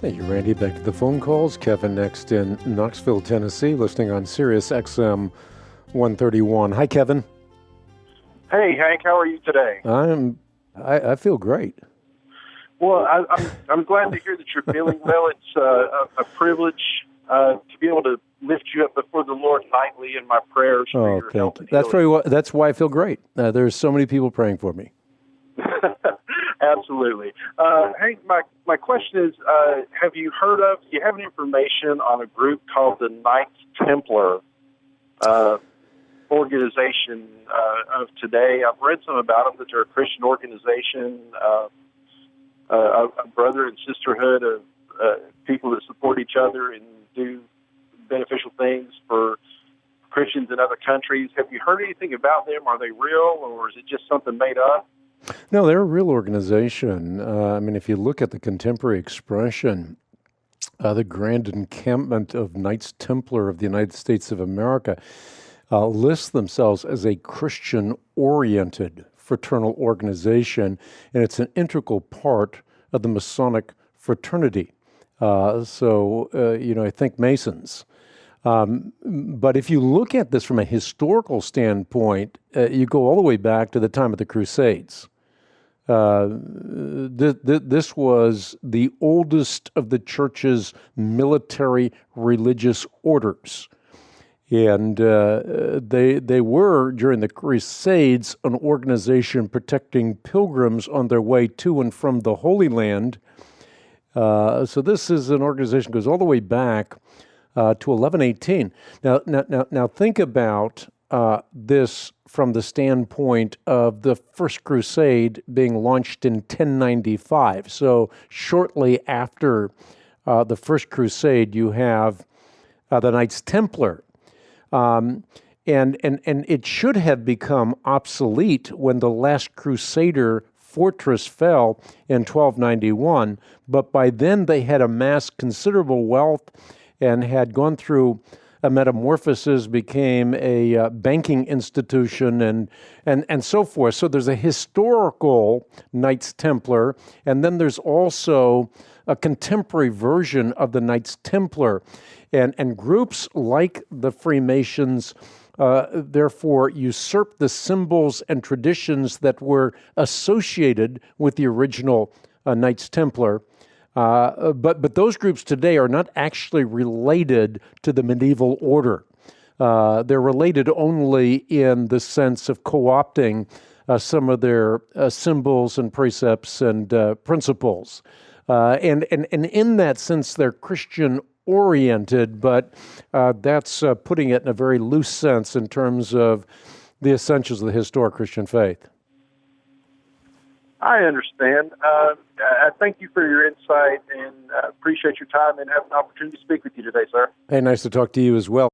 Hey, you Randy, back to the phone calls. Kevin next in Knoxville, Tennessee, listening on Sirius XM 131. Hi, Kevin. Hey, Hank, how are you today? I feel great. Well, I'm glad to hear that you're feeling well. It's a privilege to be able to lift you up before the Lord nightly in my prayers for your health and healing. That's why I feel great. There's so many people praying for me. Absolutely. Hank, my question is, do you have any information on a group called the Knights Templar organization of today? I've read some about them, that they're a Christian organization, a brother and sisterhood of people that support each other and do beneficial things for Christians in other countries. Have you heard anything about them? Are they real, or is it just something made up? No, they're a real organization. If you look at the contemporary expression, the Grand Encampment of Knights Templar of the United States of America lists themselves as a Christian-oriented fraternal organization, and it's an integral part of the Masonic fraternity. I think Masons. But if you look at this from a historical standpoint, you go all the way back to the time of the Crusades. This was the oldest of the church's military religious orders. And they were, during the Crusades, an organization protecting pilgrims on their way to and from the Holy Land. So this is an organization that goes all the way back to 1118. Now think about this from the standpoint of the First Crusade being launched in 1095. So shortly after the First Crusade, you have the Knights Templar. And it should have become obsolete when the last Crusader fortress fell in 1291, but by then they had amassed considerable wealth and had gone through a metamorphosis, became a banking institution, and so forth. So there's a historical Knights Templar, and then there's also a contemporary version of the Knights Templar. And groups like the Freemasons therefore usurp the symbols and traditions that were associated with the original Knights Templar. But those groups today are not actually related to the medieval order. They're related only in the sense of co-opting some of their symbols and precepts and principles. And in that sense, they're Christian-oriented, but that's putting it in a very loose sense in terms of the essentials of the historic Christian faith. I understand. I thank you for your insight and appreciate your time and have an opportunity to speak with you today, sir. Hey, nice to talk to you as well.